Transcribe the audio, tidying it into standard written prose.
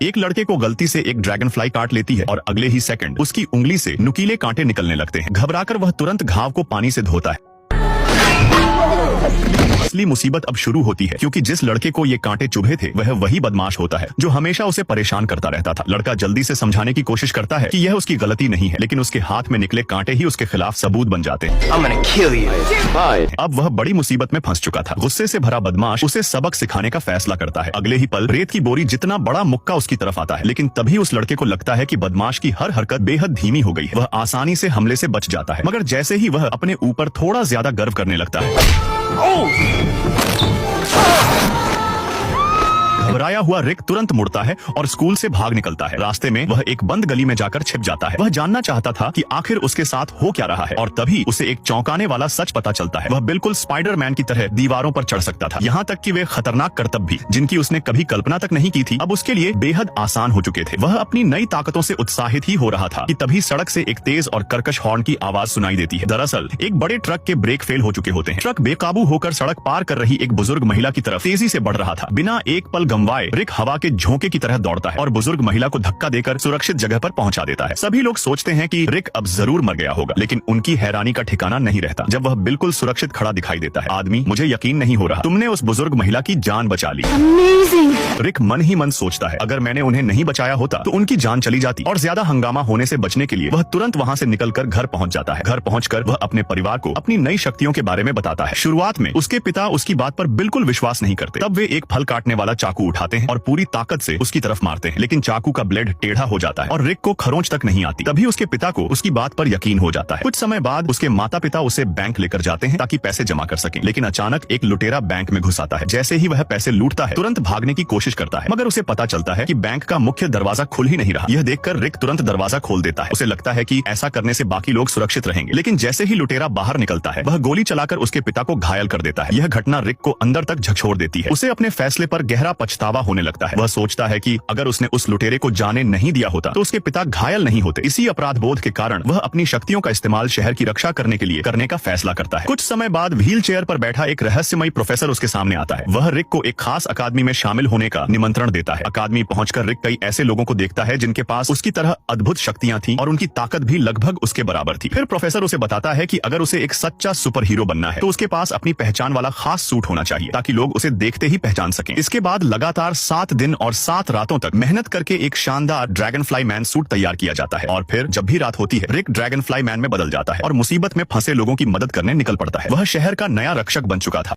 एक लड़के को गलती से एक ड्रैगन फ्लाई काट लेती है और अगले ही सेकंड उसकी उंगली से नुकीले कांटे निकलने लगते हैं। घबराकर वह तुरंत घाव को पानी से धोता है। असली मुसीबत अब शुरू होती है, क्योंकि जिस लड़के को ये कांटे चुभे थे वह वही बदमाश होता है जो हमेशा उसे परेशान करता रहता था। लड़का जल्दी से समझाने की कोशिश करता है कि यह उसकी गलती नहीं है, लेकिन उसके हाथ में निकले कांटे ही उसके खिलाफ सबूत बन जाते हैं। अब वह बड़ी मुसीबत में फंस चुका था। गुस्से से भरा बदमाश उसे सबक सिखाने का फैसला करता है। अगले ही पल रेत की बोरी जितना बड़ा मुक्का उसकी तरफ आता है, लेकिन तभी उस लड़के को लगता है कि बदमाश की हर हरकत बेहद धीमी हो गई है। वह आसानी से हमले से बच जाता है, मगर जैसे ही वह अपने ऊपर थोड़ा ज्यादा गर्व करने लगता है, घबराया हुआ रिक तुरंत मुड़ता है और स्कूल से भाग निकलता है। रास्ते में वह एक बंद गली में जाकर छिप जाता है। वह जानना चाहता था कि आखिर उसके साथ हो क्या रहा है, और तभी उसे एक चौंकाने वाला सच पता चलता है। वह बिल्कुल स्पाइडरमैन की तरह दीवारों पर चढ़ सकता था। यहाँ तक कि वे खतरनाक करतब भी, जिनकी उसने कभी कल्पना तक नहीं की थी, अब उसके लिए बेहद आसान हो चुके थे। वह अपनी नई ताकतों से उत्साहित ही हो रहा था कि तभी सड़क से एक तेज और कर्कश हॉर्न की आवाज सुनाई देती है। दरअसल एक बड़े ट्रक के ब्रेक फेल हो चुके होते हैं। ट्रक बेकाबू होकर सड़क पार कर रही एक बुजुर्ग महिला की तरफ तेजी से बढ़ रहा था। बिना एक पल गंवाए रिक हवा के झोंके की तरह दौड़ता है और बुजुर्ग महिला को धक्का देकर सुरक्षित जगह पर पहुंचा देता है। सभी लोग सोचते हैं कि रिक अब जरूर मर गया होगा, लेकिन उनकी हैरानी का ठिकाना नहीं रहता जब वह बिल्कुल सुरक्षित खड़ा दिखाई देता है। आदमी, मुझे यकीन नहीं हो रहा, तुमने उस बुजुर्ग महिला की जान बचा ली। रिक मन ही मन सोचता है, अगर मैंने उन्हें नहीं बचाया होता तो उनकी जान चली जाती। और ज्यादा हंगामा होने से बचने के लिए वह तुरंत वहाँ से निकलकर घर पहुँच जाता है। घर पहुँचकर वह अपने परिवार को अपनी नई शक्तियों के बारे में बताता है। शुरुआत में उसके पिता उसकी बात पर बिल्कुल विश्वास नहीं करते। तब वे एक फल काटने वाला चाकू उठाते हैं और पूरी ताकत से उसकी तरफ मारते हैं, लेकिन चाकू का ब्लेड टेढ़ा हो जाता है और रिक को खरोंच तक नहीं आती। तभी उसके पिता को उसकी बात पर यकीन हो जाता है। कुछ समय बाद उसके माता पिता उसे बैंक लेकर जाते हैं ताकि पैसे जमा कर सकें, लेकिन अचानक एक लुटेरा बैंक में घुस आता है। जैसे ही वह पैसे लूटता है तुरंत भागने की कोशिश करता है, मगर उसे पता चलता है कि बैंक का मुख्य दरवाजा खुल ही नहीं रहा। यह देखकर रिक तुरंत दरवाजा खोल देता है। उसे लगता है कि ऐसा करने से बाकी लोग सुरक्षित रहेंगे, लेकिन जैसे ही लुटेरा बाहर निकलता है वह गोली चलाकर उसके पिता को घायल कर देता है। यह घटना रिक को अंदर तक झकझोर देती है। उसे अपने फैसले पर गहरा पछतावा होने लगता है। वह सोचता है कि अगर उसने उस लुटेरे को जाने नहीं दिया होता तो उसके पिता घायल नहीं होते। इसी अपराध बोध के कारण वह अपनी शक्तियों का इस्तेमाल शहर की रक्षा करने के लिए करने का फैसला करता है। कुछ समय बाद व्हील चेयर पर बैठा एक रहस्यमयी प्रोफेसर उसके सामने आता है। वह रिक को एक खास अकादमी में शामिल होने का निमंत्रण देता है। अकादमी पहुंचकर रिक कई ऐसे लोगों को देखता है जिनके पास उसकी तरह अद्भुत शक्तियां थीं और उनकी ताकत भी लगभग उसके बराबर थी। फिर प्रोफेसर उसे बताता है कि अगर उसे एक सच्चा सुपर हीरो बनना है तो उसके पास अपनी पहचान वाला खास सूट होना चाहिए ताकि लोग उसे देखते ही पहचान सकें। इसके बाद लगातार 7 दिन और 7 रातों तक मेहनत करके एक शानदार ड्रैगन फ्लाई मैन सूट तैयार किया जाता है, और फिर जब भी रात होती है रिक ड्रैगन फ्लाई मैन में बदल जाता है और मुसीबत में फंसे लोगों की मदद करने निकल पड़ता है। वह शहर का नया रक्षक बन चुका था।